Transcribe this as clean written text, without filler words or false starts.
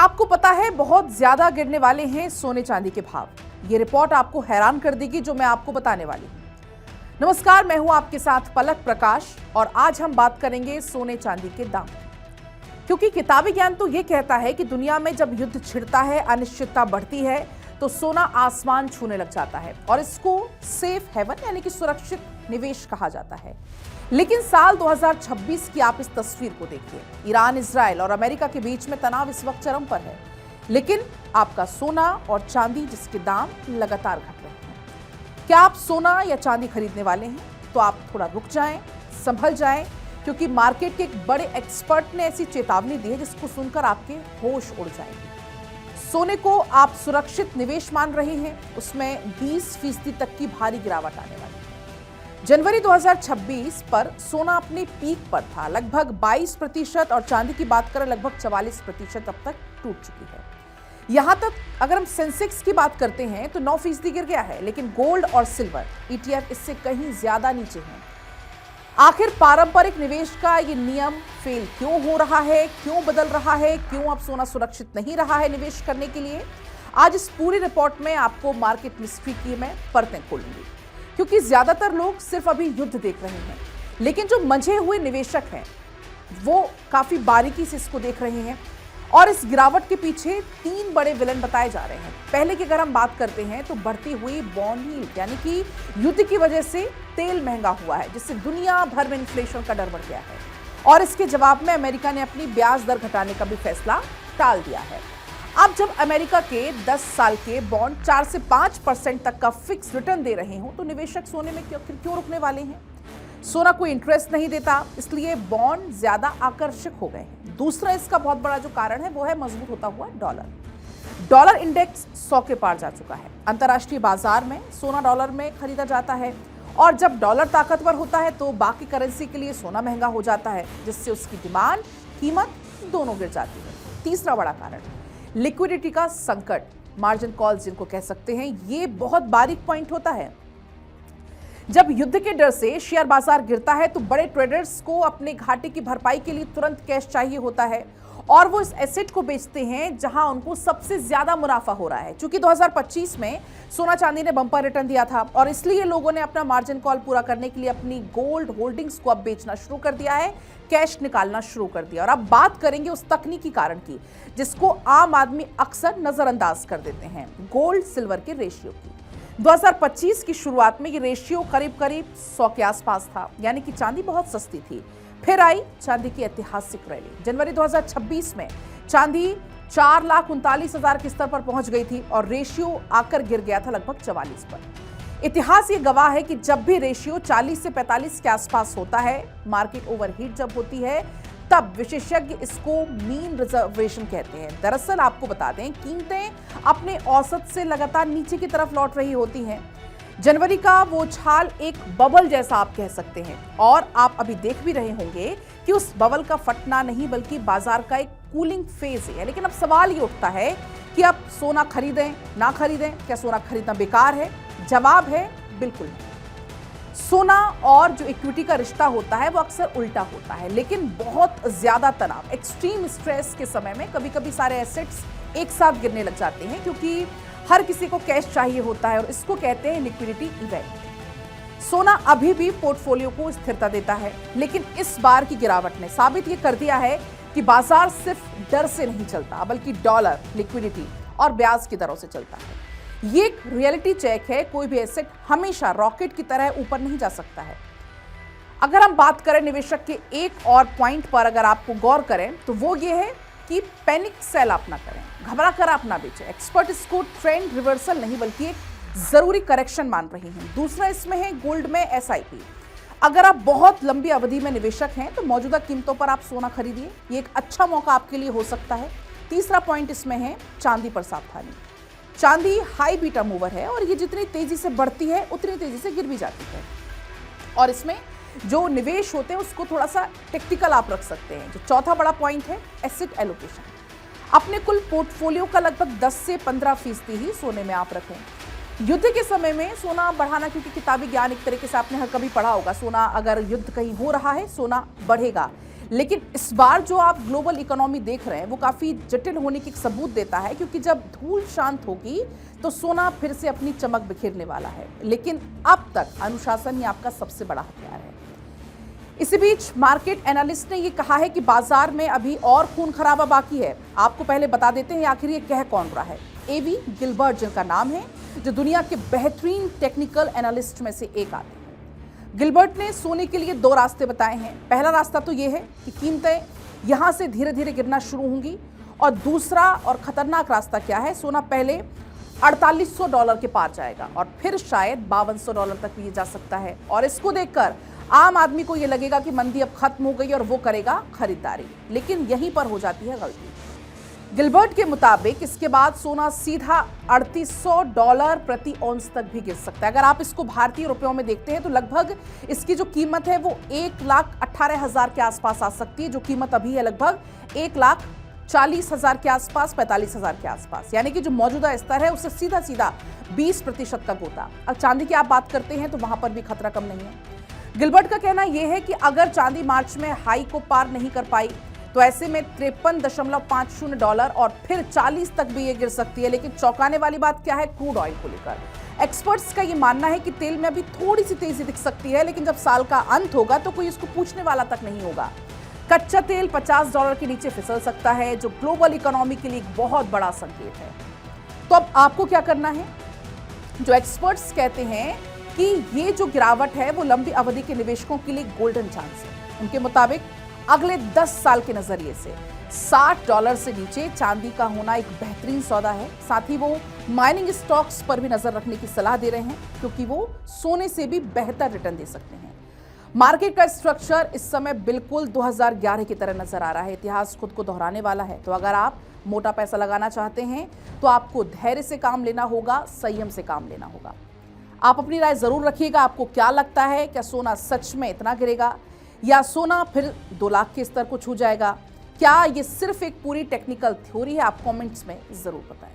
क्या आपको पता है बहुत ज्यादा गिरने वाले हैं सोने चांदी के भाव। ये रिपोर्ट आपको हैरान कर देगी जो मैं आपको बताने वाली हूं। नमस्कार, मैं हूं आपके साथ पलक प्रकाश और आज हम बात करेंगे सोने चांदी के दाम, क्योंकि किताबी ज्ञान तो ये कहता है कि दुनिया में जब युद्ध छिड़ता है, अनिश्चितता बढ़ती है तो सोना आसमान छूने लग जाता है और इसको सेफ हेवन यानी कि सुरक्षित निवेश कहा जाता है। लेकिन साल 2026 की आप इस तस्वीर को देखिए। ईरान, इजराइल और अमेरिका के बीच में तनाव इस वक्त चरम पर है, लेकिन आपका सोना और चांदी जिसके दाम लगातार घट रहे हैं। क्या आप सोना या चांदी खरीदने वाले हैं? तो आप थोड़ा रुक जाएं, संभल जाएं, क्योंकि मार्केट के एक बड़े एक्सपर्ट ने ऐसी चेतावनी दी है जिसको सुनकर आपके होश उड़ जाएंगे। सोने को आप सुरक्षित निवेश मान रहे हैं, उसमें 20% तक की भारी गिरावट आने वाली है। जनवरी 2026 पर सोना अपने पीक पर था, लगभग 22%, और चांदी की बात करें लगभग 44% अब तक टूट चुकी है। यहां तक अगर हम सेंसेक्स की बात करते हैं तो 9% गिर गया है, लेकिन गोल्ड और सिल्वर ETF इससे कहीं ज्यादा नीचे हैं। आखिर पारंपरिक निवेश का ये नियम फेल क्यों हो रहा है, क्यों बदल रहा है, क्यों अब सोना सुरक्षित नहीं रहा है निवेश करने के लिए? आज इस पूरी रिपोर्ट में आपको मार्केट मिस्ट्री की मैं परतें खोलूंगी, क्योंकि ज्यादातर लोग सिर्फ अभी युद्ध देख रहे हैं, लेकिन जो मंझे हुए निवेशक हैं वो काफी बारीकी से इसको देख रहे हैं। और इस गिरावट के पीछे 3 बड़े विलन बताए जा रहे हैं। पहले की अगर हम बात करते हैं तो बढ़ती हुई बॉन्ड यील्ड, यानी कि युद्ध की वजह से तेल महंगा हुआ है, जिससे दुनिया भर में इन्फ्लेशन का डर बढ़ गया है। और इसके जवाब में अमेरिका ने अपनी ब्याज दर घटाने का भी फैसला टाल दिया है। अब जब अमेरिका के 10 साल के बॉन्ड 4 से 5% तक का फिक्स रिटर्न दे रहे हो तो निवेशक सोने में क्यों रुकने वाले हैं? सोना कोई इंटरेस्ट नहीं देता, इसलिए बॉन्ड ज्यादा आकर्षक हो गए हैं। दूसरा इसका बहुत बड़ा जो कारण है वो है मजबूत होता हुआ डॉलर इंडेक्स 100 के पार जा चुका है। अंतर्राष्ट्रीय बाजार में सोना डॉलर में खरीदा जाता है, और जब डॉलर ताकतवर होता है तो बाकी करेंसी के लिए सोना महंगा हो जाता है, जिससे उसकी डिमांड, कीमत दोनों गिर जाती है। तीसरा बड़ा कारण लिक्विडिटी का संकट, मार्जिन कॉल्स जिनको कह सकते हैं। ये बहुत बारीक पॉइंट होता है। जब युद्ध के डर से शेयर बाजार गिरता है तो बड़े ट्रेडर्स को अपने घाटे की भरपाई के लिए तुरंत कैश चाहिए होता है, और वो इस एसेट को बेचते हैं जहां उनको सबसे ज्यादा मुनाफा हो रहा है। क्योंकि 2025 में सोना चांदी ने बम्पर रिटर्न दिया था, और इसलिए लोगों ने अपना मार्जिन कॉल पूरा करने के लिए अपनी गोल्ड होल्डिंग्स को अब बेचना शुरू कर दिया है, कैश निकालना शुरू कर दिया। और अब बात करेंगे उस तकनीकी कारण की जिसको आम आदमी अक्सर नजरअंदाज कर देते हैं, गोल्ड सिल्वर के रेशियो की। 2025 की शुरुआत में ये रेशियो करीब 100 के आसपास था, यानी कि चांदी बहुत सस्ती थी। फिर आई चांदी की ऐतिहासिक रैली। जनवरी 2026 में चांदी 4,39,000 के स्तर पर पहुंच गई थी और रेशियो आकर गिर गया था लगभग 44 पर। इतिहास ये गवाह है कि जब भी रेशियो 40 से 45 के आसपास होता है, मार्केट ओवरहीट जब होती है, तब विशेषज्ञ इसको मीन रिजर्वेशन कहते हैं। दरअसल आपको बता दें, कीमतें अपने औसत से लगातार नीचे की तरफ लौट रही होती हैं। जनवरी का वो उछाल एक बबल जैसा आप कह सकते हैं, और आप अभी देख भी रहे होंगे कि उस बबल का फटना नहीं बल्कि बाजार का एक कूलिंग फेज है। लेकिन अब सवाल ये उठता है कि अब सोना खरीदें ना खरीदें, क्या सोना खरीदना बेकार है? जवाब है बिल्कुल नहीं। सोना और जो इक्विटी का रिश्ता होता है वो अक्सर उल्टा होता है, लेकिन बहुत ज्यादा तनाव, एक्सट्रीम स्ट्रेस के समय में कभी कभी सारे एसेट्स एक साथ गिरने लग जाते हैं, क्योंकि हर किसी को कैश चाहिए होता है, और इसको कहते हैं लिक्विडिटी इवेंट। सोना अभी भी पोर्टफोलियो को स्थिरता देता है, लेकिन इस बार की गिरावट ने साबित ये कर दिया है कि बाजार सिर्फ डर से नहीं चलता, बल्कि डॉलर, लिक्विडिटी और ब्याज की दरों से चलता है। ये एक रियलिटी चेक है। कोई भी एसेट हमेशा रॉकेट की तरह ऊपर नहीं जा सकता है। अगर हम बात करें निवेशक के एक और पॉइंट पर, अगर आपको गौर करें तो वो ये है कि पैनिक सेल आप ना करें, घबरा कर आप ना बेचें। एक्सपर्ट इसको ट्रेंड रिवर्सल नहीं बल्कि एक जरूरी करेक्शन मान रहे हैं। दूसरा इसमें है गोल्ड में SIP। अगर आप बहुत लंबी अवधि में निवेशक हैं तो मौजूदा कीमतों पर आप सोना खरीदिए, ये एक अच्छा मौका आपके लिए हो सकता है। तीसरा पॉइंट इसमें है चांदी पर सावधानी। चांदी हाई बीटा मूवर है, और ये जितनी तेजी से बढ़ती है उतनी तेजी से गिर भी जाती है। और इसमें जो निवेश होते हैं उसको थोड़ा सा टेक्निकल आप रख सकते हैं। जो चौथा बड़ा पॉइंट है एसेट एलोकेशन। अपने कुल पोर्टफोलियो का लगभग 10 से 15% ही सोने में आप रखें। युद्ध के समय में सोना बढ़ाना, क्योंकि किताबी ज्ञान एक तरीके से आपने हर कभी पढ़ा होगा, सोना अगर युद्ध कहीं हो रहा है सोना बढ़ेगा, लेकिन इस बार जो आप ग्लोबल इकोनॉमी देख रहे हैं वो काफी जटिल होने की एक सबूत देता है, क्योंकि जब धूल शांत होगी तो सोना फिर से अपनी चमक बिखेरने वाला है। लेकिन अब तक अनुशासन ही आपका सबसे बड़ा हथियार है। इसी बीच मार्केट एनालिस्ट ने यह कहा है कि बाजार में अभी और खून खराबा बाकी है। आपको पहले बता देते हैं आखिर ये कह कौन रहा है। एवी गिलबर्ट जिनका नाम है, जो दुनिया के बेहतरीन टेक्निकल एनालिस्ट में से एक आते हैं। गिलबर्ट ने सोने के लिए दो रास्ते बताए हैं। पहला रास्ता तो यह है कि कीमतें यहां से धीरे धीरे गिरना शुरू होंगी, और दूसरा और खतरनाक रास्ता क्या है, सोना पहले $4800 के पार जाएगा और फिर शायद $5200 तक भी जा सकता है। और इसको देखकर आम आदमी को यह लगेगा कि मंदी अब खत्म हो गई और वो करेगा खरीदारी, लेकिन यहीं पर हो जाती है गलती। गिलबर्ट के मुताबिक इसके बाद सोना सीधा $3800 प्रति औंस तक भी गिर सकता है। अगर आप इसको भारतीय रुपयों में देखते हैं तो लगभग इसकी जो कीमत है वो 1,18,000 के आसपास आ सकती है। जो कीमत अभी है लगभग 1,40,000 के आसपास, 45,000 के आसपास, यानी कि जो मौजूदा स्तर है उससे सीधा सीधा 20% का गोता। अब चांदी की आप बात करते हैं तो वहां पर भी खतरा कम नहीं है। गिलबर्ट का कहना यह है कि अगर चांदी मार्च में हाई को पार नहीं कर पाई तो ऐसे में $53.50 और फिर 40 तक भी ये गिर सकती है। लेकिन चौंकाने वाली बात क्या है, क्रूड ऑयल को लेकर एक्सपर्ट्स का ये मानना है कि तेल में अभी थोड़ी सी तेजी दिख सकती है, लेकिन जब साल का अंत होगा तो कोई इसको पूछने वाला तक नहीं होगा। कच्चा तेल $50 के नीचे फिसल सकता है, जो ग्लोबल इकोनॉमी के लिए एक बहुत बड़ा संकेत है। तो अब आपको क्या करना है? जो एक्सपर्ट्स कहते हैं कि ये जो गिरावट है वो लंबी अवधि के निवेशकों के लिए गोल्डन चांस है। उनके मुताबिक अगले 10 साल के नजरिए से $60 से नीचे चांदी का होना एक बेहतरीन सौदा है। साथ ही वो माइनिंग स्टॉक्स पर भी नजर रखने की सलाह दे रहे हैं, क्योंकि वो सोने से भी बेहतर रिटर्न दे सकते हैं। मार्केट का स्ट्रक्चर इस समय बिल्कुल 2011 की तरह नजर आ रहा है। इतिहास खुद को दोहराने वाला है। तो अगर आप मोटा पैसा लगाना चाहते हैं तो आपको धैर्य से काम लेना होगा, संयम से काम लेना होगा। आप अपनी राय जरूर रखिएगा। आपको क्या लगता है, क्या सोना सच में इतना गिरेगा या सोना फिर 2 लाख के स्तर को छू जाएगा? क्या ये सिर्फ एक पूरी टेक्निकल थ्योरी है? आप कमेंट्स में जरूर बताएं।